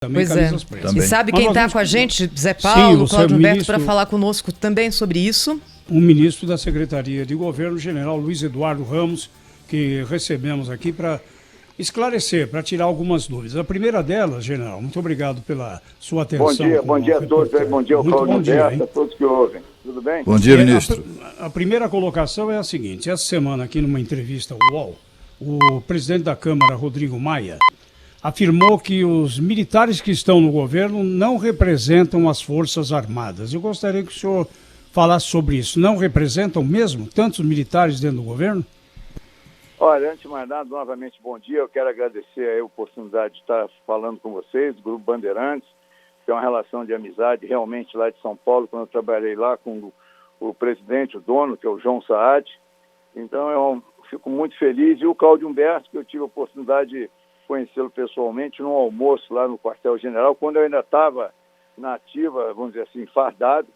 Também pois é. camisas pretas. E sabe quem está com a gente, Zé Sim, Paulo, você Cláudio é Humberto, ministro... para falar conosco também sobre isso? O ministro da Secretaria de Governo, general Luiz Eduardo Ramos, que recebemos aqui para esclarecer, para tirar algumas dúvidas. A primeira delas, general, muito obrigado pela sua atenção. Bom dia a todos, bom dia ao Cláudio Humberto, a todos que ouvem. Tudo bem? Bom dia, ministro. A primeira colocação é a seguinte: essa semana, aqui numa entrevista ao UOL, o presidente da Câmara, Rodrigo Maia, afirmou que os militares que estão no governo não representam as Forças Armadas. Eu gostaria que o senhor falasse sobre isso. Não representam mesmo tantos militares dentro do governo? Olha, antes de mais nada, novamente bom dia. Eu quero agradecer a oportunidade de estar falando com vocês, do Grupo Bandeirantes, que é uma relação de amizade realmente lá de São Paulo, quando eu trabalhei lá com o presidente, o dono, que é o João Saad. Então eu fico muito feliz. E o Cláudio Humberto, que eu tive a oportunidade de conhecê-lo pessoalmente num almoço lá no quartel-general, quando eu ainda estava na ativa, vamos dizer assim, fardado,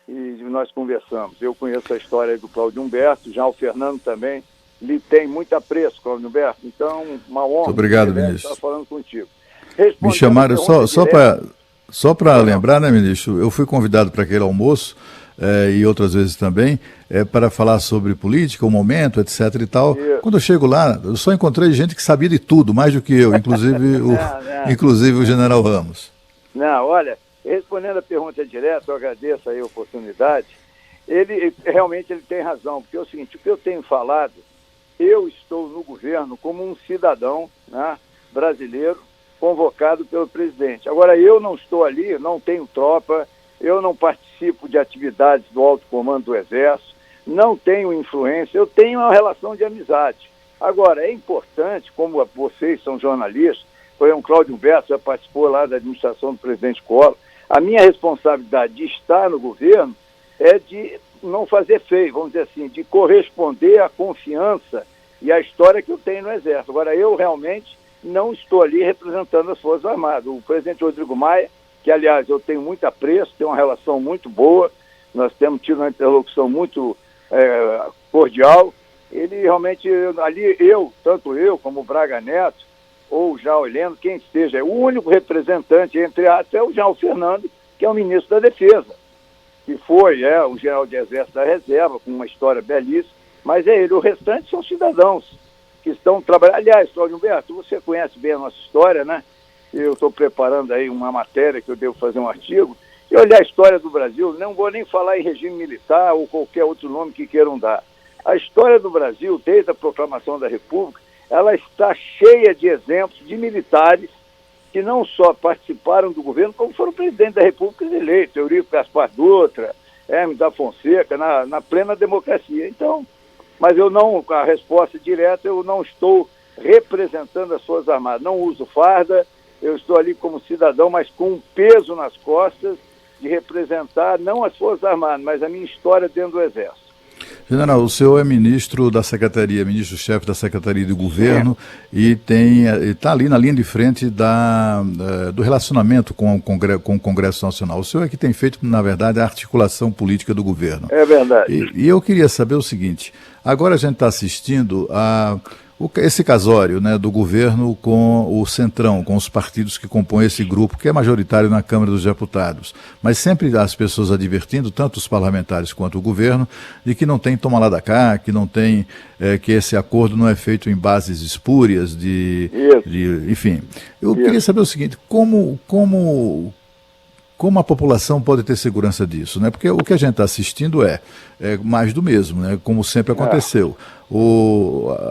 e nós conversamos. Eu conheço a história do Cláudio Humberto, já o Fernando também, lhe tem muito apreço, Cláudio Humberto, então uma honra. Muito obrigado, ministro. Estar falando contigo. Me chamaram, só para lembrar, né, ministro, eu fui convidado para aquele almoço, e outras vezes também, para falar sobre política, o momento, etc. e tal. Isso. Quando eu chego lá, eu só encontrei gente que sabia de tudo, mais do que eu, inclusive, inclusive o general Ramos. Não, olha, respondendo a pergunta direta, eu agradeço aí a oportunidade. Ele realmente tem razão, porque é o seguinte: o que eu tenho falado, eu estou no governo como um cidadão, né, brasileiro convocado pelo presidente. Agora, eu não estou ali, não tenho tropa, eu não participo de atividades do alto comando do Exército, não tenho influência, eu tenho uma relação de amizade. Agora, é importante, como vocês são jornalistas, por exemplo, o Cláudio Humberto já participou lá da administração do presidente Collor, a minha responsabilidade de estar no governo é de não fazer feio, vamos dizer assim, de corresponder à confiança e à história que eu tenho no Exército. Agora, eu realmente não estou ali representando as Forças Armadas. O presidente Rodrigo Maia, que, aliás, eu tenho muito apreço, tenho uma relação muito boa, nós temos tido uma interlocução muito cordial. Ele realmente, ali tanto eu como o Braga Neto, ou o João Heleno, quem esteja, é o único representante, entre até o João Fernando, que é o ministro da Defesa, que foi um general de exército da reserva, com uma história belíssima, mas é ele. O restante são cidadãos que estão trabalhando. Aliás, Cláudio Humberto, você conhece bem a nossa história, né? Eu estou preparando aí uma matéria que eu devo fazer um artigo, e olhar a história do Brasil, não vou nem falar em regime militar ou qualquer outro nome que queiram dar. A história do Brasil, desde a proclamação da República, ela está cheia de exemplos de militares que não só participaram do governo, como foram presidente da República eleitos, Eurico Gaspar Dutra, Hermes da Fonseca, na plena democracia. Então, mas eu não, a resposta direta, eu não estou representando as Forças Armadas, não uso farda, eu estou ali como cidadão, mas com um peso nas costas de representar não as Forças Armadas, mas a minha história dentro do Exército. General, o senhor é ministro da Secretaria, ministro-chefe da Secretaria de Governo, e está ali na linha de frente do relacionamento com o Congresso Nacional. O senhor é que tem feito, na verdade, a articulação política do governo. É verdade. E eu queria saber o seguinte: agora a gente está assistindo esse casório, né, do governo com o Centrão, com os partidos que compõem esse grupo, que é majoritário na Câmara dos Deputados. Mas sempre as pessoas advertindo, tanto os parlamentares quanto o governo, de que não tem toma lá da cá, que não tem, que esse acordo não é feito em bases espúrias, enfim. Eu queria saber o seguinte: como a população pode ter segurança disso, né? Porque o que a gente está assistindo é mais do mesmo, né? Como sempre aconteceu.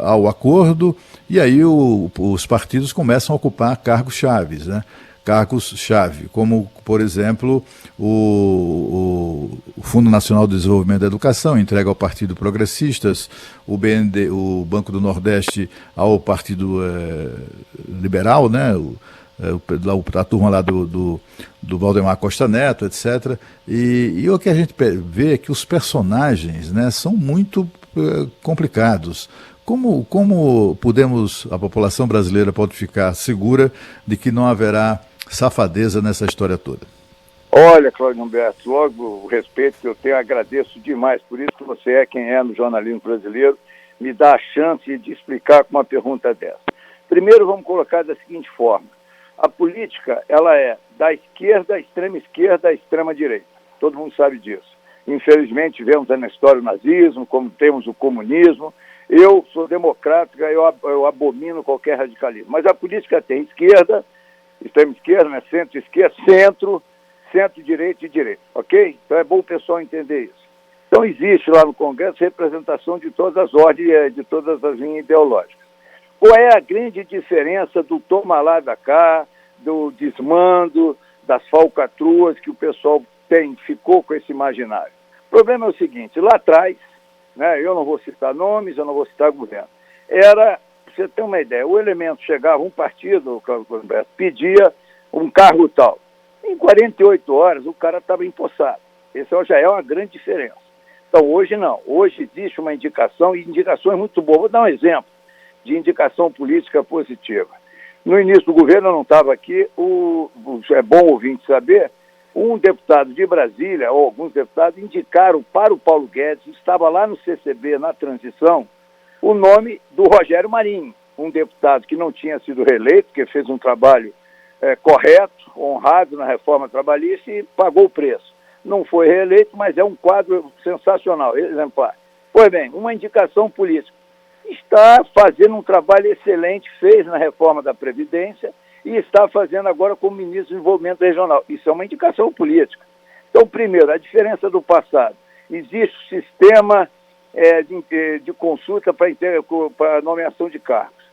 Há o acordo, e aí os partidos começam a ocupar cargos-chave, né? Cargos-chave, como, por exemplo, o Fundo Nacional de Desenvolvimento da Educação entrega ao Partido Progressistas, o Banco do Nordeste ao Partido Liberal, né? A turma lá do Valdemar Costa Neto, etc. E o que a gente vê é que os personagens, né, são muito complicados. Como a população brasileira pode ficar segura de que não haverá safadeza nessa história toda? Olha, Cláudio Humberto, logo o respeito que eu tenho, agradeço demais por isso que você é quem é no jornalismo brasileiro, me dá a chance de explicar com uma pergunta dessa. Primeiro, vamos colocar da seguinte forma: A política, ela é da esquerda, à extrema direita. Todo mundo sabe disso. Infelizmente, tivemos na história o nazismo, como temos o comunismo. Eu sou democrática, eu abomino qualquer radicalismo. Mas a política tem esquerda, extrema esquerda, né? Centro-esquerda, centro-direita e direita, ok? Então é bom o pessoal entender isso. Então existe lá no Congresso representação de todas as ordens, de todas as linhas ideológicas. Qual é a grande diferença do toma lá da cá, do desmando, das falcatruas que o pessoal ficou com esse imaginário? O problema é o seguinte, lá atrás, né, eu não vou citar nomes, eu não vou citar governo, pra você ter uma ideia, o elemento chegava, um partido, pedia um cargo tal. Em 48 horas o cara estava empossado. Essa já é uma grande diferença. Então hoje não, hoje existe uma indicação, e indicações muito boas. Vou dar um exemplo de indicação política positiva. No início do governo, eu não estava aqui, é bom ouvinte saber, um deputado de Brasília, ou alguns deputados, indicaram para o Paulo Guedes, estava lá no CCB, na transição, o nome do Rogério Marinho, um deputado que não tinha sido reeleito, que fez um trabalho correto, honrado na reforma trabalhista e pagou o preço. Não foi reeleito, mas é um quadro sensacional, exemplar. Pois bem, uma indicação política. Está fazendo um trabalho excelente, fez na reforma da Previdência e está fazendo agora como ministro do Desenvolvimento Regional. Isso é uma indicação política. Então, primeiro, a diferença do passado. Existe um sistema de consulta para nomeação de cargos.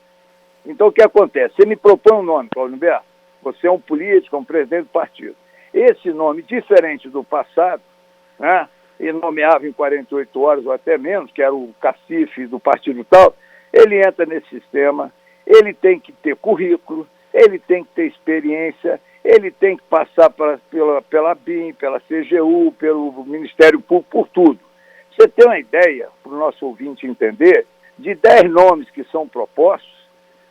Então, o que acontece? Você me propõe um nome, Paulo Humberto. Você é um político, um presidente do partido. Esse nome, diferente do passado, né, e nomeava em 48 horas ou até menos, que era o cacife do partido tal, ele entra nesse sistema, ele tem que ter currículo, ele tem que ter experiência, ele tem que passar pela BIM, pela CGU, pelo Ministério Público, por tudo. Você tem uma ideia, para o nosso ouvinte entender, de 10 nomes que são propostos,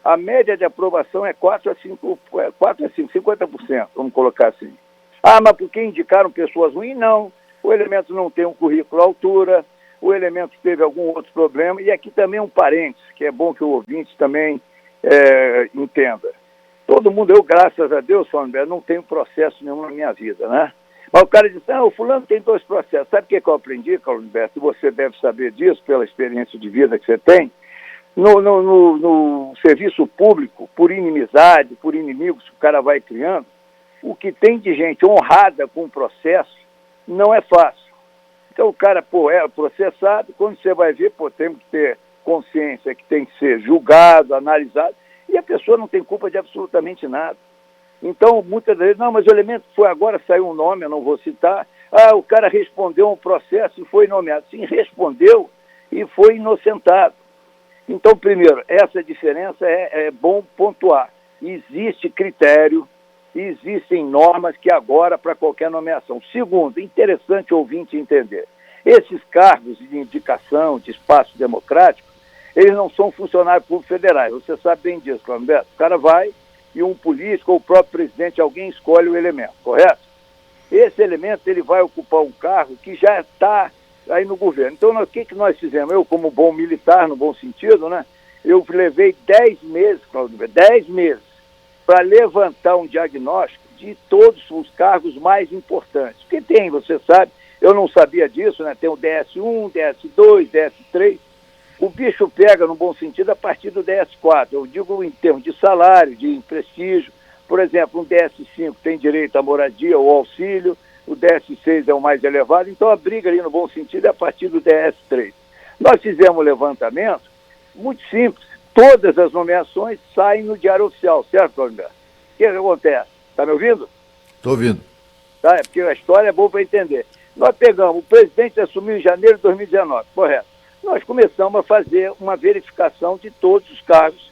a média de aprovação é 4 a 5, 50%, vamos colocar assim. Ah, mas por que indicaram pessoas ruins? Não. O elemento não tem um currículo à altura, o elemento teve algum outro problema, e aqui também um parênteses, que é bom que o ouvinte também entenda. Todo mundo, eu, graças a Deus, Humberto, não tenho processo nenhum na minha vida, né? Mas o cara diz, o fulano tem 2 processos. Sabe o que eu aprendi, Carlos Humberto? E você deve saber disso pela experiência de vida que você tem. No serviço público, por inimizade, por inimigos que o cara vai criando, o que tem de gente honrada com o processo não é fácil. Então o cara, é processado, quando você vai ver, tem que ter consciência que tem que ser julgado, analisado, e a pessoa não tem culpa de absolutamente nada. Então, muitas vezes, não, mas o elemento foi agora, saiu um nome, eu não vou citar, o cara respondeu a um processo e foi nomeado. Sim, respondeu e foi inocentado. Então, primeiro, essa diferença é bom pontuar. Existe critério, existem normas que agora para qualquer nomeação. Segundo, interessante o ouvinte entender, esses cargos de indicação, de espaço democrático, eles não são funcionários públicos federais. Você sabe bem disso, Cláudio Humberto. O cara vai e um político ou o próprio presidente, alguém escolhe o elemento, correto? Esse elemento ele vai ocupar um cargo que já está aí no governo. Então, o que nós fizemos? Eu, como bom militar, no bom sentido, né? Eu levei 10 meses, Cláudio Humberto, 10 meses, para levantar um diagnóstico de todos os cargos mais importantes. Porque tem, você sabe, eu não sabia disso, né? Tem o DS1, DS2, DS3. O bicho pega, no bom sentido, a partir do DS4. Eu digo em termos de salário, de prestígio. Por exemplo, um DS5 tem direito à moradia ou auxílio, o DS6 é o mais elevado, então a briga ali, no bom sentido, é a partir do DS3. Nós fizemos um levantamento muito simples. Todas as nomeações saem no Diário Oficial, certo, Cláudio? O que acontece? Está me ouvindo? Estou ouvindo. Tá, é porque a história é boa para entender. Nós pegamos, o presidente assumiu em janeiro de 2019, correto? Nós começamos a fazer uma verificação de todos os cargos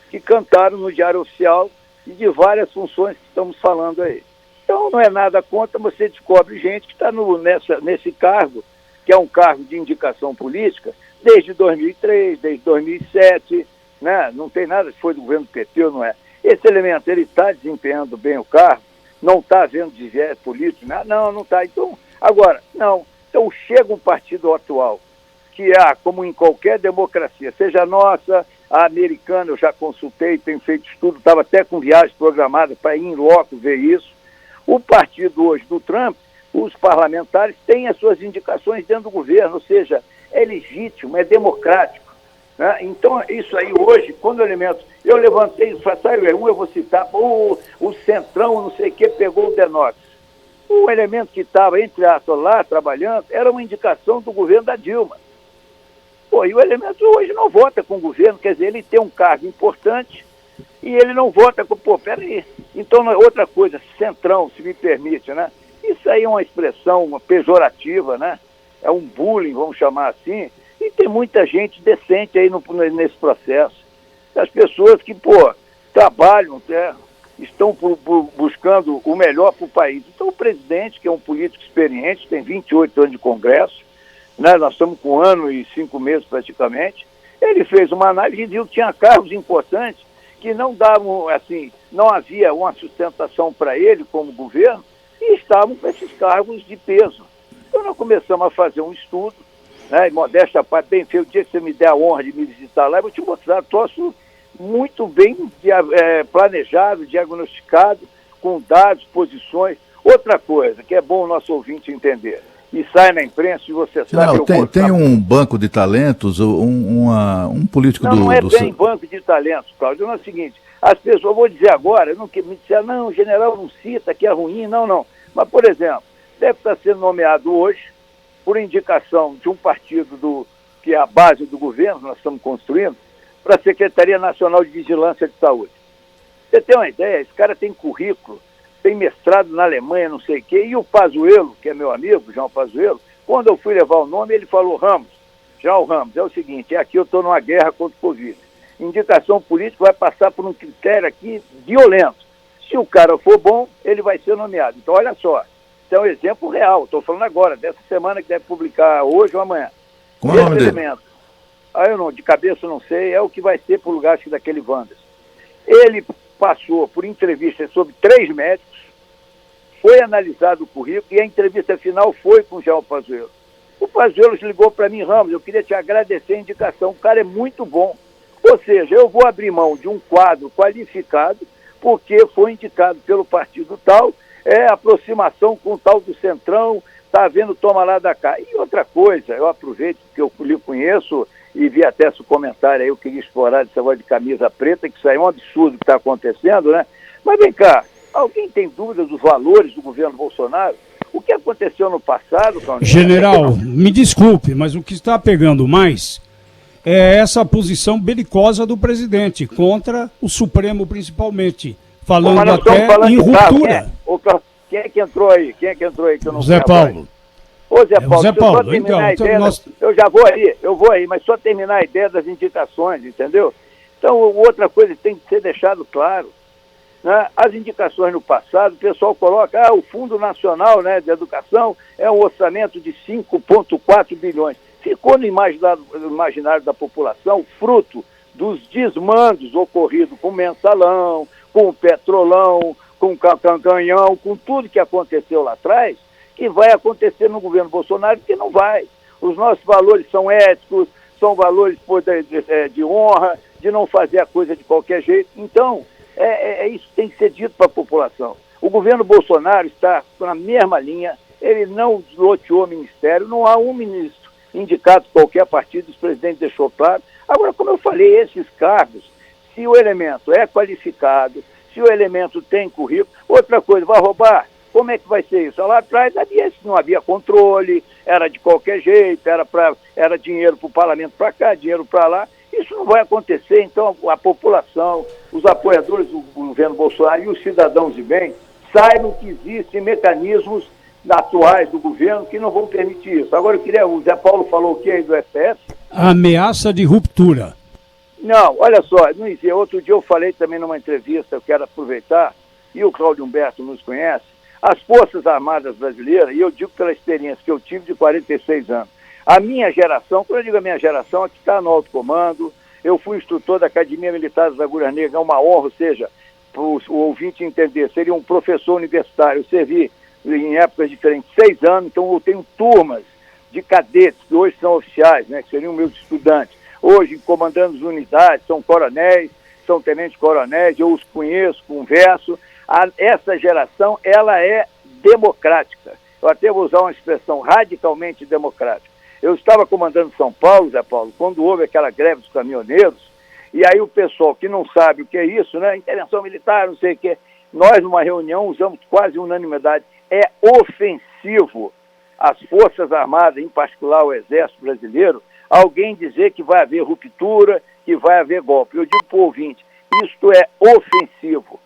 que cantaram no Diário Oficial e de várias funções que estamos falando aí. Então, não é nada contra, você descobre gente que está nesse cargo, que é um cargo de indicação política, desde 2003, desde 2007, né? Não tem nada que foi do governo PT ou não é. Esse elemento, ele está desempenhando bem o cargo, não está havendo desviés político, não está. Então, agora, não. Então, chega um partido atual, que como em qualquer democracia, seja nossa, A americana eu já consultei, tenho feito estudo, estava até com viagem programada para ir em loco ver isso. O partido hoje do Trump, os parlamentares têm as suas indicações dentro do governo, ou seja, é legítimo, é democrático. Né? Então, isso aí hoje, quando eu levantei, saiu um, eu vou citar, o Centrão, não sei o que, pegou o Denox. O elemento que estava, entre aspas, lá trabalhando, era uma indicação do governo da Dilma. Pô, e o elemento hoje não vota com o governo, quer dizer, ele tem um cargo importante e ele não vota com... Pô, peraí. Então, outra coisa, Centrão, se me permite, né? Isso aí é uma expressão pejorativa, né? É um bullying, vamos chamar assim, e tem muita gente decente aí nesse processo. As pessoas que, pô, trabalham, estão buscando o melhor para o país. Então, o presidente, que é um político experiente, tem 28 anos de Congresso, né? Nós estamos com 1 ano e 5 meses praticamente, ele fez uma análise e viu que tinha cargos importantes que não davam, assim, não havia uma sustentação para ele como governo, e estavam com esses cargos de peso. Então nós começamos a fazer um estudo, né, e modéstia à parte, bem feio, o dia que você me der a honra de me visitar lá, eu vou te mostrar troço muito bem planejado, diagnosticado, com dados, posições. Outra coisa, que é bom o nosso ouvinte entender, e sai na imprensa, e você sabe... Não, tem um banco de talentos, um político não é bem banco de talentos, Cláudio. É o seguinte, as pessoas, vou dizer agora, não que me disseram, não, o general não cita, que é ruim, não. Mas, por exemplo, deve estar sendo nomeado hoje, por indicação de um partido que é a base do governo, nós estamos construindo, para a Secretaria Nacional de Vigilância de Saúde. Você tem uma ideia? Esse cara tem currículo, tem mestrado na Alemanha, não sei o quê, e o Pazuello, que é meu amigo, João Pazuello, quando eu fui levar o nome, ele falou, João Ramos, é o seguinte, aqui eu estou numa guerra contra o Covid. Indicação política vai passar por um critério aqui violento. Se o cara for bom, ele vai ser nomeado. Então, olha só, isso é um exemplo real, estou falando agora, dessa semana que deve publicar hoje ou amanhã. Como é o nome dele? Eu não, de cabeça eu não sei, é o que vai ser para o lugar daquele Wanders. Ele passou por entrevista sobre 3 médicos, foi analisado o currículo e a entrevista final foi com o João Pazuello. O Pazuello ligou para mim, Ramos, eu queria te agradecer a indicação, o cara é muito bom. Ou seja, eu vou abrir mão de um quadro qualificado porque foi indicado pelo partido tal, aproximação com o tal do Centrão, está havendo toma lá da cá. E outra coisa, eu aproveito que eu lhe conheço e vi até esse comentário aí, eu queria explorar essa voz de camisa preta, que isso aí é um absurdo que está acontecendo, né? Mas vem cá, alguém tem dúvida dos valores do governo Bolsonaro? O que aconteceu no passado, Cláudio? General, me desculpe, mas o que está pegando mais é essa posição belicosa do presidente contra o Supremo, principalmente, falando até em ruptura. Quem é que entrou aí? Que eu não Zé Paulo. Ô Zé Paulo, Zé Paulo, só terminar a ideia, eu já vou aí, mas só terminar a ideia das indicações, entendeu? Então, outra coisa que tem que ser deixado claro, né? As indicações no passado, o pessoal coloca, o Fundo Nacional, né, de Educação é um orçamento de 5,4 bilhões. Ficou no imaginário da população, fruto dos desmandos ocorridos com o Mensalão, com o Petrolão, com o Cancanhão, com tudo que aconteceu lá atrás, que vai acontecer no governo Bolsonaro, que não vai. Os nossos valores são éticos, são valores de honra, de não fazer a coisa de qualquer jeito. Então, isso tem que ser dito para a população. O governo Bolsonaro está na mesma linha, ele não loteou ministério, não há um ministro indicado por qualquer partido, o presidente deixou claro. Agora, como eu falei, esses cargos, se o elemento é qualificado, se o elemento tem currículo, outra coisa, vai roubar? Como é que vai ser isso? Lá atrás não havia controle, era de qualquer jeito, era dinheiro para o parlamento para cá, dinheiro para lá. Isso não vai acontecer, então a população, os apoiadores do governo Bolsonaro e os cidadãos de bem saibam que existem mecanismos atuais do governo que não vão permitir isso. Agora o Zé Paulo falou o que aí do STF? Ameaça de ruptura. Não, olha só, outro dia eu falei também numa entrevista, eu quero aproveitar, e o Cláudio Humberto nos conhece, as Forças Armadas Brasileiras, e eu digo pela experiência que eu tive de 46 anos, a minha geração, quando eu digo a minha geração, aqui está no alto comando, eu fui instrutor da Academia Militar das Agulhas Negras, é uma honra, ou seja, para o ouvinte entender, seria um professor universitário, eu servi em épocas diferentes, 6 anos, então eu tenho turmas de cadetes, que hoje são oficiais, né, que seriam meus estudantes. hoje comandando as unidades, são coronéis, são tenentes-coronéis, eu os conheço, converso. Essa geração, ela é democrática. Eu até vou usar uma expressão radicalmente democrática. Eu estava comandando São Paulo, Zé Paulo, quando houve aquela greve dos caminhoneiros, e aí o pessoal que não sabe o que é isso, né? Intervenção militar, não sei o quê, nós numa reunião usamos quase unanimidade. É ofensivo às Forças Armadas, em particular o Exército Brasileiro, alguém dizer que vai haver ruptura, que vai haver golpe. Eu digo para o ouvinte, isto é ofensivo,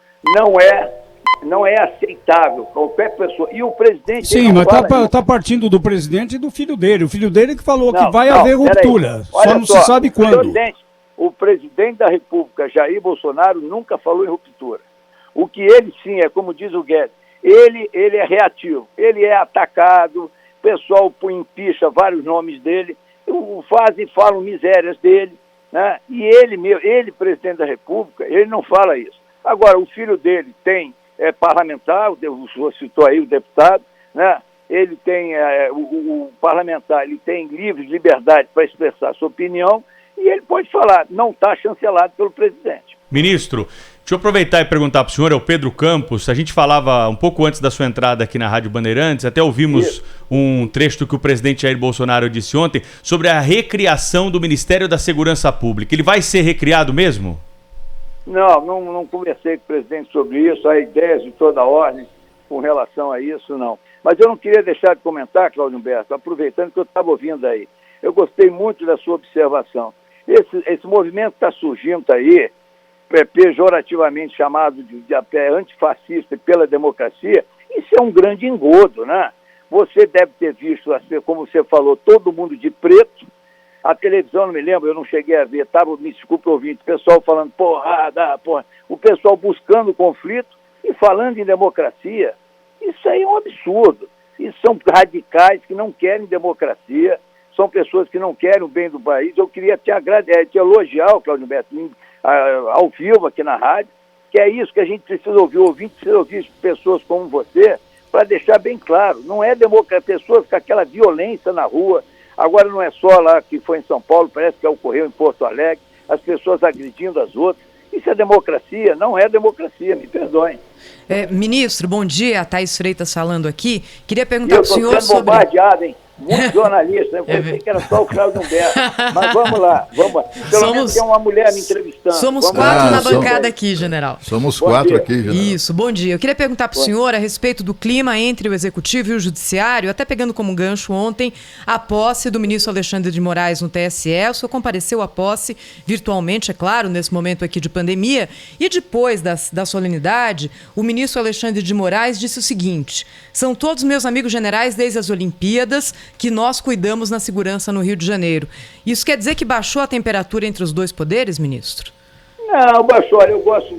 não é aceitável qualquer pessoa. E o presidente... Sim, mas está partindo do presidente e do filho dele. O filho dele que falou que vai haver ruptura, só não se sabe quando. O presidente da República, Jair Bolsonaro, nunca falou em ruptura. O que ele sim é, como diz o Guedes, ele é reativo, ele é atacado, o pessoal empicha vários nomes dele, falam misérias dele, né? E ele, presidente da República, ele não fala isso. Agora, o filho dele é parlamentar, o senhor citou aí o deputado, né? Ele tem, o parlamentar, ele tem liberdade para expressar a sua opinião, e ele pode falar, não está chancelado pelo presidente. Ministro, deixa eu aproveitar e perguntar para o senhor, é o Pedro Campos. A gente falava um pouco antes da sua entrada aqui na Rádio Bandeirantes, até ouvimos um trecho do que o presidente Jair Bolsonaro disse ontem sobre a recriação do Ministério da Segurança Pública. Ele vai ser recriado mesmo? Não conversei com o presidente sobre isso, há ideias de toda a ordem com relação a isso, não. Mas eu não queria deixar de comentar, Cláudio Humberto, aproveitando que eu estava ouvindo aí. Eu gostei muito da sua observação. Esse movimento está surgindo aí, pejorativamente chamado de antifascista e pela democracia, isso é um grande engodo, né? Você deve ter visto, como você falou, todo mundo de preto. A televisão, não me lembro, eu não cheguei a ver, me desculpe ouvinte, o pessoal falando porrada, o pessoal buscando conflito e falando em democracia. Isso aí é um absurdo. Isso são radicais que não querem democracia, são pessoas que não querem o bem do país. Eu queria te elogiar, Cláudio Humberto, ao vivo aqui na rádio, que é isso que a gente precisa ouvir, o ouvinte precisa ouvir pessoas como você, para deixar bem claro, não é democracia, pessoas com aquela violência na rua. Agora não é só lá que foi em São Paulo, parece que ocorreu em Porto Alegre, as pessoas agredindo as outras. Isso é democracia? Não é democracia, me perdoem. Ministro, bom dia, Thaís Freitas falando aqui. Queria perguntar para o senhor sobre... Eu estou sendo bombardeado, hein? Muito jornalista, eu pensei que era só o Cláudio Humberto. Mas vamos lá. Pelo menos tem uma mulher me entrevistando. Somos quatro na bancada aqui, general. Somos quatro aqui, general. Isso, bom dia. Eu queria perguntar para o senhor a respeito do clima entre o Executivo e o Judiciário, até pegando como gancho ontem a posse do ministro Alexandre de Moraes no TSE. O senhor compareceu à posse virtualmente, é claro, nesse momento aqui de pandemia. E depois da solenidade, o ministro Alexandre de Moraes disse o seguinte: são todos meus amigos generais desde as Olimpíadas que nós cuidamos na segurança no Rio de Janeiro. Isso quer dizer que baixou a temperatura entre os dois poderes, ministro? Não, baixou. Olha, eu gosto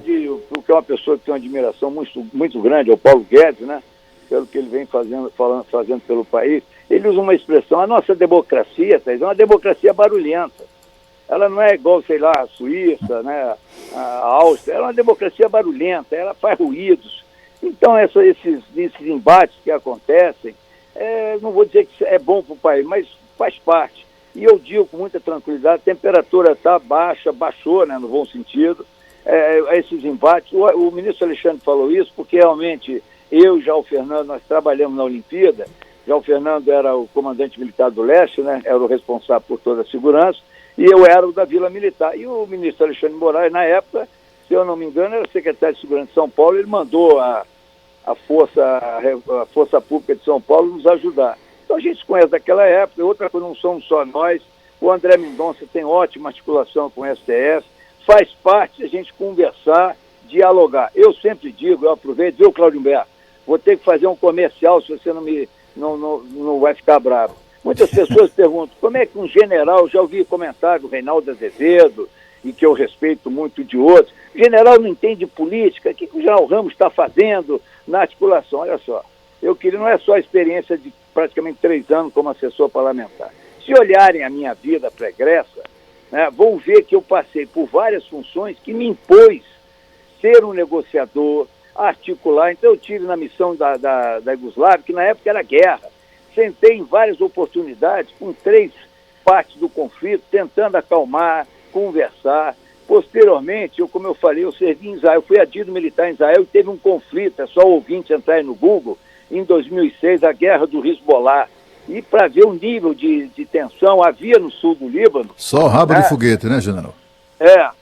porque é uma pessoa que tem uma admiração muito, muito grande, é o Paulo Guedes, né? Pelo que ele vem fazendo pelo país. Ele usa uma expressão, a nossa democracia, Thaís, é uma democracia barulhenta. Ela não é igual, sei lá, a Suíça, né? A Áustria, ela é uma democracia barulhenta, ela faz ruídos. Então, esses embates que acontecem, não vou dizer que é bom para o país, mas faz parte. E eu digo com muita tranquilidade, a temperatura está baixa, baixou, né, no bom sentido, esses embates. O ministro Alexandre falou isso porque realmente eu e já o Fernando, nós trabalhamos na Olimpíada. Já o Fernando era o comandante militar do Leste, né, era o responsável por toda a segurança, e eu era o da Vila Militar. E o ministro Alexandre de Moraes, na época, se eu não me engano, era secretário de Segurança de São Paulo, ele mandou a Força Pública de São Paulo nos ajudar. Então a gente se conhece daquela época, outra coisa, não somos só nós, o André Mendonça tem ótima articulação com o STF, faz parte a gente conversar, dialogar. Eu sempre digo, eu aproveito, viu, Cláudio Humberto, vou ter que fazer um comercial se você não vai ficar bravo. Muitas pessoas perguntam, como é que um general, já ouvi comentário do Reinaldo Azevedo, e que eu respeito muito de outros, o general não entende política, o que o general Ramos está fazendo na articulação? Olha só, eu queria, não é só a experiência de praticamente 3 anos como assessor parlamentar. Se olharem a minha vida pregressa, né, vão ver que eu passei por várias funções que me impôs ser um negociador, articular. Então eu tive na missão da Iugoslávia, que na época era guerra, sentei em várias oportunidades com 3 parte do conflito, tentando acalmar, conversar. Posteriormente, como eu falei, eu servi em Israel, fui adido militar em Israel e teve um conflito, é só ouvinte entrar aí no Google, em 2006, a guerra do Hezbollah. E para ver o nível de tensão, havia no sul do Líbano... Só rabo de foguete, né, general?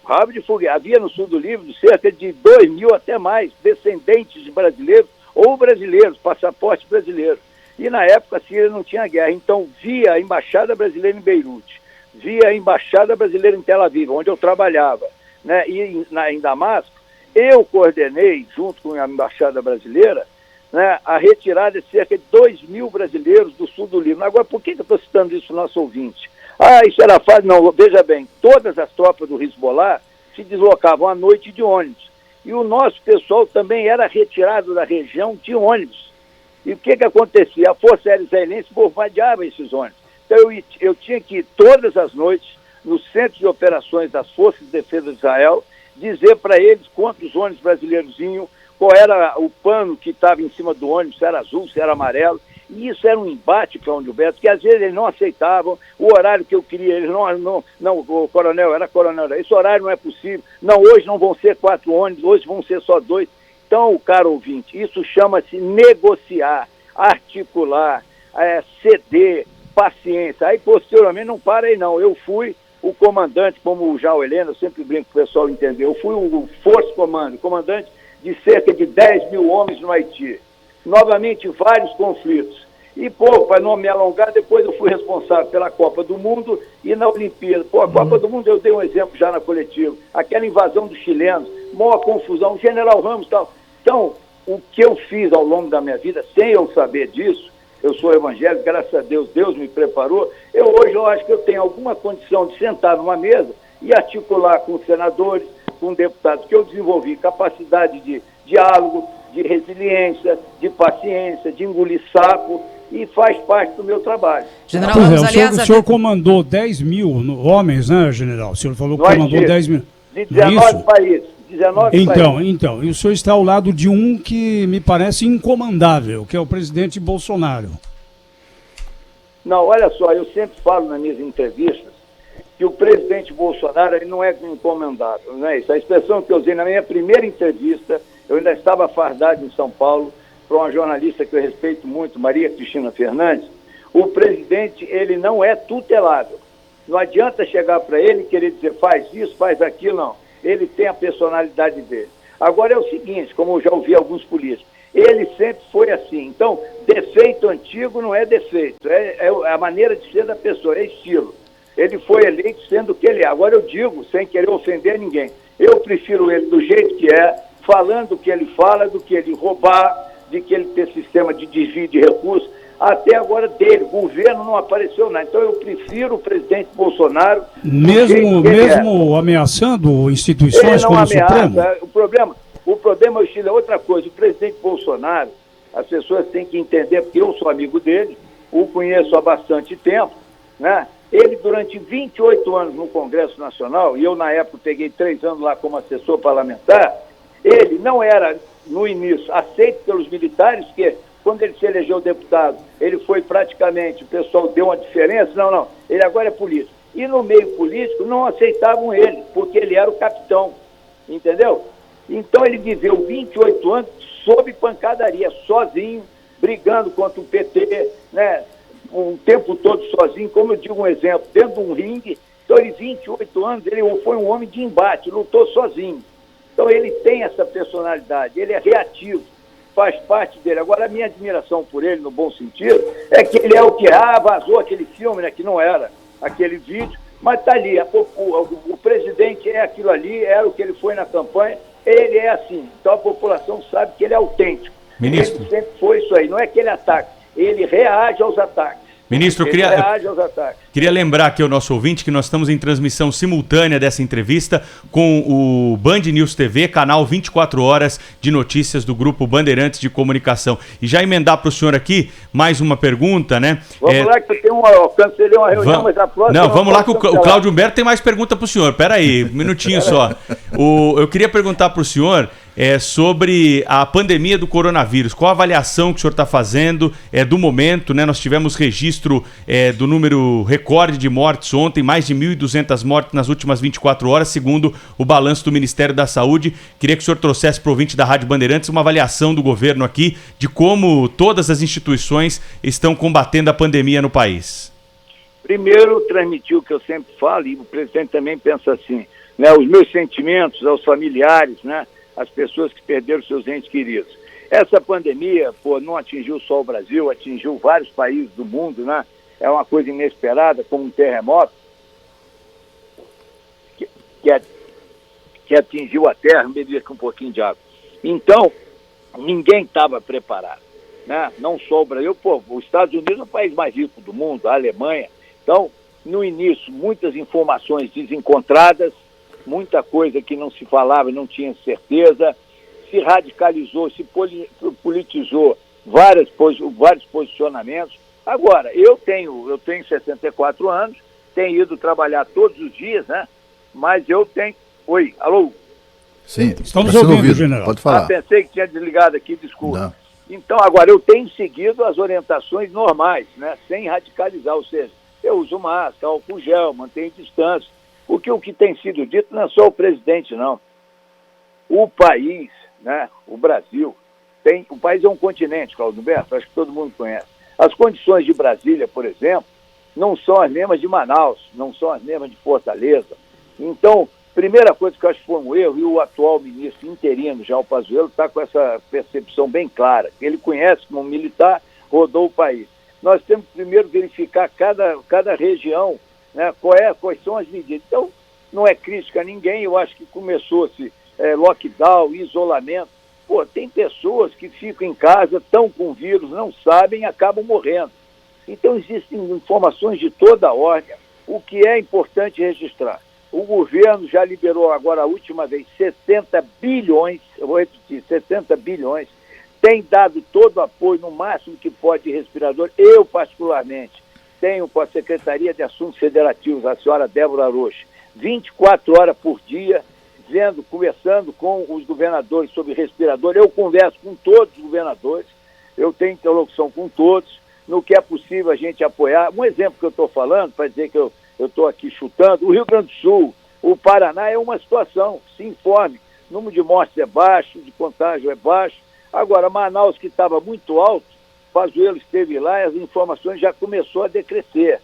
Rabo de foguete. Havia no sul do Líbano cerca de 2.000 até mais descendentes de brasileiros ou brasileiros, passaporte brasileiro. E na época a Síria não tinha guerra. Então via a Embaixada Brasileira em Beirute, via a Embaixada Brasileira em Tel Aviv, onde eu trabalhava, né? E em Damasco, eu coordenei, junto com a Embaixada Brasileira, né, a retirada de cerca de 2.000 brasileiros do sul do Líbano. Agora, por que eu estou citando isso no nosso ouvinte? Isso era fácil. Não, veja bem, todas as tropas do Hezbollah se deslocavam à noite de ônibus. E o nosso pessoal também era retirado da região de ônibus. E o que acontecia? A Força Aérea Israelense bombardeava esses ônibus. Então eu tinha que ir todas as noites no Centro de Operações das Forças de Defesa de Israel, dizer para eles quantos ônibus brasileiros vinham, qual era o pano que estava em cima do ônibus, se era azul, se era amarelo. E isso era um embate, Cláudio Gilberto, que às vezes eles não aceitavam o horário que eu queria. Eles não, o coronel, esse horário não é possível. Não, hoje não vão ser 4 ônibus, hoje vão ser só 2. Então, caro ouvinte, isso chama-se negociar, articular, ceder, paciência. Aí, posteriormente, não para aí não. Eu fui o comandante, como já o Helena, eu sempre brinco para o pessoal entender, eu fui o Force Command, comandante de cerca de 10.000 homens no Haiti. Novamente, vários conflitos. E, para não me alongar, depois eu fui responsável pela Copa do Mundo e na Olimpíada. A Copa do Mundo eu dei um exemplo já na coletiva. Aquela invasão dos chilenos, maior confusão, o General Ramos e tal. Então, o que eu fiz ao longo da minha vida, sem eu saber disso, eu sou evangélico, graças a Deus, Deus me preparou. Hoje eu acho que eu tenho alguma condição de sentar numa mesa e articular com senadores, com deputados, que eu desenvolvi capacidade de diálogo, de resiliência, de paciência, de engolir sapo, e faz parte do meu trabalho. General Ramos, aliás, o senhor comandou 10.000 homens, né, general? O senhor falou que comandou 10.000. De 19 países. 19 países. Então, e o senhor está ao lado de um que me parece incomandável, que é o presidente Bolsonaro. Não, olha só, eu sempre falo nas minhas entrevistas que o presidente Bolsonaro ele não é incomandável, não é isso? A expressão que eu usei na minha primeira entrevista, eu ainda estava fardado em São Paulo, para uma jornalista que eu respeito muito, Maria Cristina Fernandes, o presidente, ele não é tutelável. Não adianta chegar para ele e querer dizer, faz isso, faz aquilo, não. Ele tem a personalidade dele. Agora é o seguinte, como eu já ouvi alguns políticos, ele sempre foi assim. Então, defeito antigo não é defeito, é a maneira de ser da pessoa, é estilo. Ele foi eleito sendo o que ele é. Agora eu digo, sem querer ofender ninguém, eu prefiro ele do jeito que é, falando o que ele fala, do que ele roubar, de que ele tem sistema de desvio de recursos, até agora dele. O governo não apareceu nada. Então eu prefiro o presidente Bolsonaro... Mesmo ameaçando instituições como o Supremo? O problema, Chile, é outra coisa. O presidente Bolsonaro, as pessoas têm que entender, porque eu sou amigo dele, o conheço há bastante tempo, né? Ele, durante 28 anos no Congresso Nacional, e eu, na época, peguei 3 anos lá como assessor parlamentar, ele não era, no início, aceito pelos militares, que quando ele se elegeu deputado, ele foi praticamente, o pessoal deu uma diferença, não, ele agora é político. E no meio político não aceitavam ele, porque ele era o capitão, entendeu? Então ele viveu 28 anos sob pancadaria, sozinho, brigando contra o PT, né? O tempo todo sozinho, como eu digo um exemplo, dentro de um ringue. Então ele, 28 anos, ele foi um homem de embate, lutou sozinho. Então ele tem essa personalidade, ele é reativo, faz parte dele. Agora a minha admiração por ele, no bom sentido, é que ele é o que vazou aquele filme, né, que não era aquele vídeo, mas está ali, o presidente é aquilo ali, era o que ele foi na campanha, ele é assim. Então a população sabe que ele é autêntico. Ministro. Ele sempre foi isso aí, não é que ele ataca, ele reage aos ataques. Ministro, queria lembrar aqui ao nosso ouvinte que nós estamos em transmissão simultânea dessa entrevista com o Band News TV, canal 24 horas de notícias do Grupo Bandeirantes de Comunicação. E já emendar para o senhor aqui mais uma pergunta, né? Vamos lá que eu tenho cancelei uma reunião, mas a próxima... Não, vamos lá que o Cláudio Humberto tem mais pergunta para o senhor. Pera aí, um minutinho só. Eu queria perguntar para o senhor... sobre a pandemia do coronavírus. Qual a avaliação que o senhor está fazendo do momento, né? Nós tivemos registro do número recorde de mortes ontem, mais de 1.200 mortes nas últimas 24 horas, segundo o balanço do Ministério da Saúde. Queria que o senhor trouxesse para o ouvinte da Rádio Bandeirantes uma avaliação do governo aqui de como todas as instituições estão combatendo a pandemia no país. Primeiro, transmitir o que eu sempre falo, e o presidente também pensa assim, né? Os meus sentimentos aos familiares, né? As pessoas que perderam seus entes queridos. Essa pandemia, não atingiu só o Brasil, atingiu vários países do mundo, né? É uma coisa inesperada, como um terremoto que atingiu a Terra. Me bebi aqui um pouquinho de água. Então, ninguém estava preparado, né? Não só o Brasil, os Estados Unidos é o país mais rico do mundo, a Alemanha. Então, no início, muitas informações desencontradas, muita coisa que não se falava, não tinha certeza, se radicalizou, se politizou vários posicionamentos. Agora, eu tenho 64 anos, tenho ido trabalhar todos os dias, né? Mas eu tenho... Oi, alô? Sim, estamos ouvindo, general. Pode falar. Pensei que tinha desligado aqui, desculpa. Não. Então, agora, eu tenho seguido as orientações normais, né? Sem radicalizar, ou seja, eu uso máscara, álcool gel, mantenho distância, porque o que tem sido dito não é só o presidente, não. O país, né? O Brasil, o país é um continente, Claudio Humberto, acho que todo mundo conhece. As condições de Brasília, por exemplo, não são as mesmas de Manaus, não são as mesmas de Fortaleza. Então, primeira coisa que eu acho que foi um erro, e o atual ministro interino, João Pazuello, está com essa percepção bem clara. Ele conhece como militar, rodou o país. Nós temos que primeiro verificar cada região, né, quais são as medidas. Então, não é crítica a ninguém, eu acho que começou-se lockdown, isolamento. Tem pessoas que ficam em casa, estão com vírus, não sabem e acabam morrendo. Então, existem informações de toda a ordem. O que é importante registrar? O governo já liberou agora a última vez 60 bilhões, eu vou repetir, 60 bilhões, tem dado todo o apoio, no máximo que pode, de respirador. Eu, particularmente, tenho com a Secretaria de Assuntos Federativos, a senhora Débora Rocha, 24 horas por dia, conversando com os governadores sobre respirador. Eu converso com todos os governadores, eu tenho interlocução com todos, no que é possível a gente apoiar. Um exemplo que eu estou falando, para dizer que eu estou aqui chutando, o Rio Grande do Sul, o Paraná é uma situação, se informe, o número de mortes é baixo, de contágio é baixo. Agora, Manaus, que estava muito alto, Pazuello esteve lá e as informações já começou a decrescer.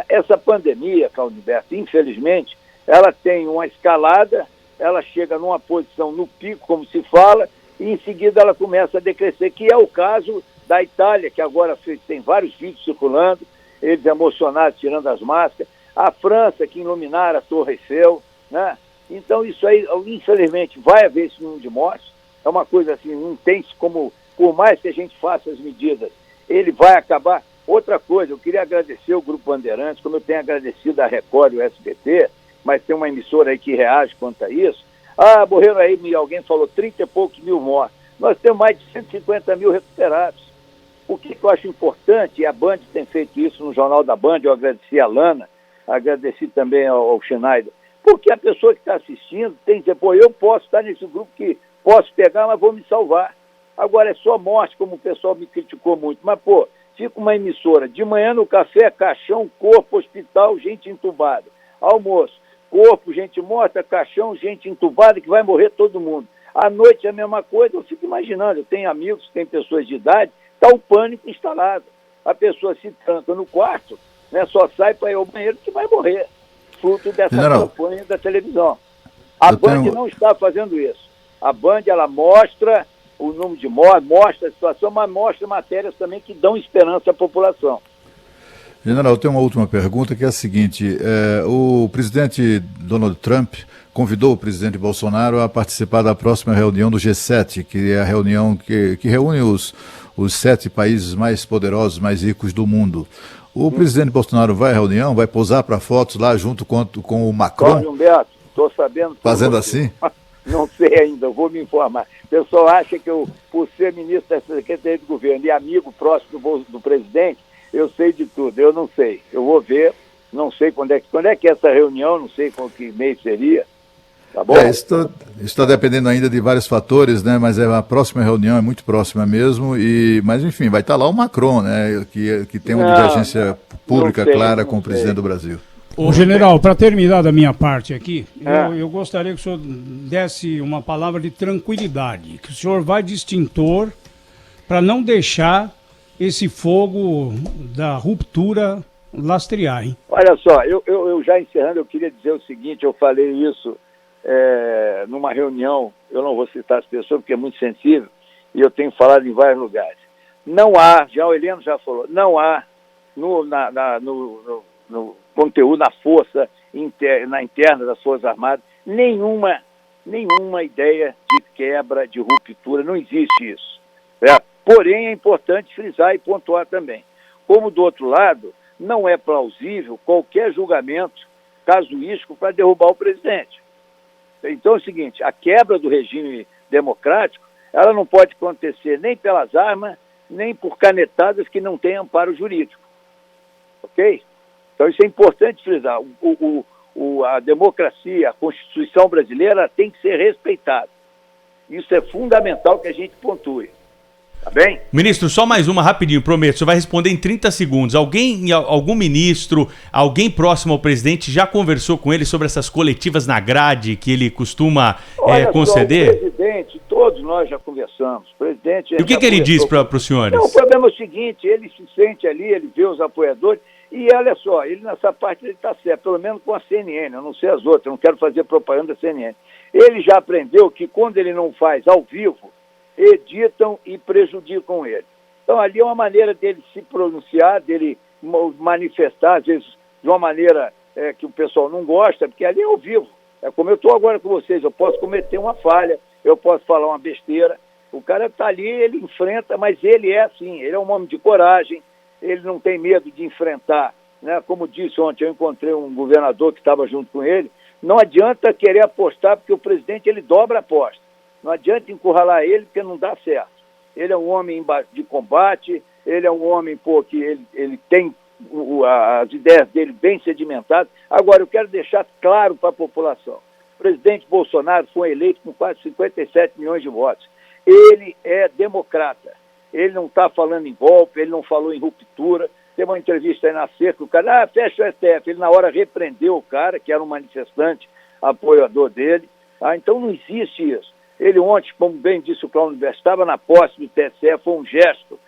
Essa pandemia, Claudio Humberto, infelizmente, ela tem uma escalada, ela chega numa posição no pico, como se fala, e em seguida ela começa a decrescer, que é o caso da Itália, que agora tem vários vídeos circulando, eles emocionados tirando as máscaras, a França, que iluminaram a Torre Eiffel, né? Então isso aí, infelizmente, vai haver esse número de mortes, é uma coisa assim, não tem como, por mais que a gente faça as medidas, ele vai acabar. Outra coisa, eu queria agradecer o Grupo Bandeirantes, como eu tenho agradecido a Record e o SBT, mas tem uma emissora aí que reage quanto a isso. Morreram aí, alguém falou 30 e poucos mil mortos. Nós temos mais de 150 mil recuperados. O que eu acho importante, e a Band tem feito isso no Jornal da Band, eu agradeci a Lana, agradeci também ao Schneider, porque a pessoa que está assistindo tem que dizer, eu posso estar nesse grupo que posso pegar, mas vou me salvar. Agora é só morte, como o pessoal me criticou muito, mas fica uma emissora, de manhã no café, caixão, corpo, hospital, gente entubada. Almoço, corpo, gente morta, caixão, gente entubada, que vai morrer todo mundo. À noite é a mesma coisa, eu fico imaginando, eu tenho amigos, tem pessoas de idade, está o pânico instalado. A pessoa se tranca no quarto, né, só sai para ir ao banheiro que vai morrer, fruto dessa campanha da televisão. A Band não está fazendo isso. A Band, ela mostra o número de mortes, mostra a situação, mas mostra matérias também que dão esperança à população. General, eu tenho uma última pergunta, que é a seguinte. O presidente Donald Trump convidou o presidente Bolsonaro a participar da próxima reunião do G7, que é a reunião que reúne os 7 países mais poderosos, mais ricos do mundo. O presidente Bolsonaro vai à reunião, vai posar para fotos lá junto com o Macron? Humberto, estou sabendo... Fazendo assim? Não sei ainda, vou me informar. O pessoal acha que eu, por ser ministro da Secretaria de Governo e amigo próximo do presidente, eu sei de tudo. Eu não sei. Eu vou ver, não sei quando é que é essa reunião, não sei com que mês seria. Tá bom? Isso está dependendo ainda de vários fatores, né? Mas a próxima reunião é muito próxima mesmo. Mas enfim, vai estar lá o Macron, né? Que tem uma divergência pública clara com o presidente do Brasil. Ô, general, para terminar da minha parte aqui, eu gostaria que o senhor desse uma palavra de tranquilidade, que o senhor vai de extintor para não deixar esse fogo da ruptura lastrear, hein? Olha só, eu já encerrando, eu queria dizer o seguinte, eu falei isso numa reunião, eu não vou citar as pessoas porque é muito sensível, e eu tenho falado em vários lugares. Não há, já o Heleno já falou, não há no conteúdo, na força interna das Forças Armadas, nenhuma ideia de quebra, de ruptura, não existe isso. Porém, é importante frisar e pontuar também. Como do outro lado, não é plausível qualquer julgamento casuístico para derrubar o presidente. Então é o seguinte, a quebra do regime democrático, ela não pode acontecer nem pelas armas, nem por canetadas que não têm amparo jurídico. Ok? Então isso é importante frisar. A democracia, a Constituição brasileira tem que ser respeitada. Isso é fundamental que a gente pontue. Tá bem? Ministro, só mais uma rapidinho, prometo. Você vai responder em 30 segundos. Algum ministro, alguém próximo ao presidente já conversou com ele sobre essas coletivas na grade que ele costuma conceder? Só, o presidente, todos nós já conversamos. O presidente, e o que ele diz para os senhores? Não, o problema é o seguinte, ele se sente ali, ele vê os apoiadores, e olha só, ele nessa parte ele está certo, pelo menos com a CNN, eu não sei as outras, eu não quero fazer propaganda da CNN. Ele já aprendeu que quando ele não faz ao vivo, editam e prejudicam ele. Então ali é uma maneira dele se pronunciar, dele manifestar, às vezes de uma maneira que o pessoal não gosta, porque ali é ao vivo. É como eu estou agora com vocês, eu posso cometer uma falha, eu posso falar uma besteira, o cara está ali, ele enfrenta, mas ele é assim, ele é um homem de coragem, ele não tem medo de enfrentar, né? Como disse ontem, eu encontrei um governador que estava junto com ele, não adianta querer apostar, porque o presidente ele dobra a aposta. Não adianta encurralar ele, porque não dá certo. Ele é um homem de combate, ele é um homem que ele tem as ideias dele bem sedimentadas. Agora, eu quero deixar claro para a população. O presidente Bolsonaro foi eleito com quase 57 milhões de votos. Ele é democrata. Ele não está falando em golpe, ele não falou em ruptura. Tem uma entrevista aí na Cerca, o cara, fecha o STF. Ele, na hora, repreendeu o cara, que era um manifestante, apoiador dele. Então, não existe isso. Ele ontem, como bem disse o Cláudio Berto, estava na posse do TSE, foi um gesto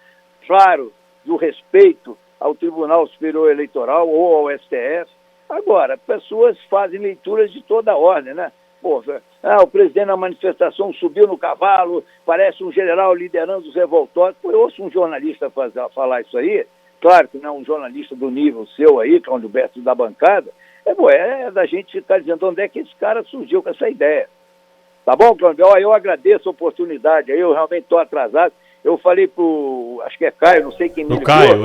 claro do respeito ao Tribunal Superior Eleitoral ou ao STF. Agora, pessoas fazem leituras de toda a ordem, né? O presidente na manifestação subiu no cavalo, parece um general liderando os revoltosos. Eu ouço um jornalista falar isso aí, claro que não é um jornalista do nível seu aí, Cláudio Berto da bancada, é da gente ficar dizendo onde é que esse cara surgiu com essa ideia. Tá bom, Cláudio? Eu agradeço a oportunidade, eu realmente estou atrasado. Eu falei acho que é Caio, não sei quem me ligou. O Caio,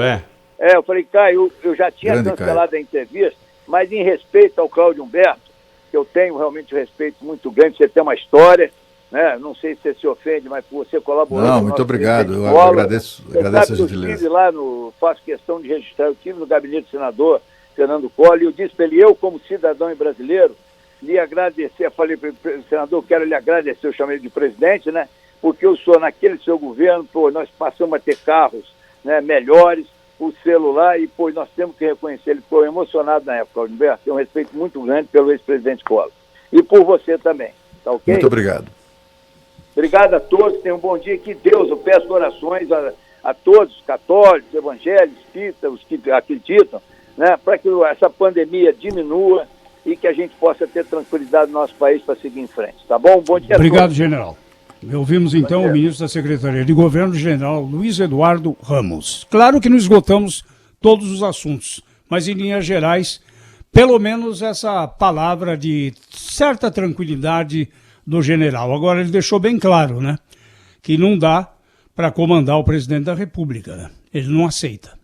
eu falei, Caio, eu já tinha cancelado a entrevista, mas em respeito ao Cláudio Humberto, que eu tenho realmente um respeito muito grande, você tem uma história, né? Não sei se você se ofende, mas por você colaborar. Não, muito obrigado, eu agradeço a gentileza. Eu estive lá, faço questão de registrar, eu estive no gabinete do senador Fernando Collor, e eu disse para ele, eu como cidadão e brasileiro, lhe agradecer, eu falei para o senador, quero lhe agradecer, eu chamei ele de presidente, né? Porque eu sou naquele seu governo, nós passamos a ter carros, né, melhores, o celular, e nós temos que reconhecer, ele ficou emocionado na época, Humberto, tem um respeito muito grande pelo ex-presidente Collor. E por você também, tá ok? Muito obrigado. Obrigado a todos, tenham um bom dia, que Deus, eu peço orações a todos, católicos, evangélicos, espíritas, os que acreditam, né, para que essa pandemia diminua, e que a gente possa ter tranquilidade no nosso país para seguir em frente. Tá bom? Bom dia a todos. Obrigado, general. Ouvimos então o ministro da Secretaria de Governo, general Luiz Eduardo Ramos. Claro que não esgotamos todos os assuntos, mas em linhas gerais, pelo menos essa palavra de certa tranquilidade do general. Agora ele deixou bem claro, né, que não dá para comandar o presidente da República, né? Ele não aceita.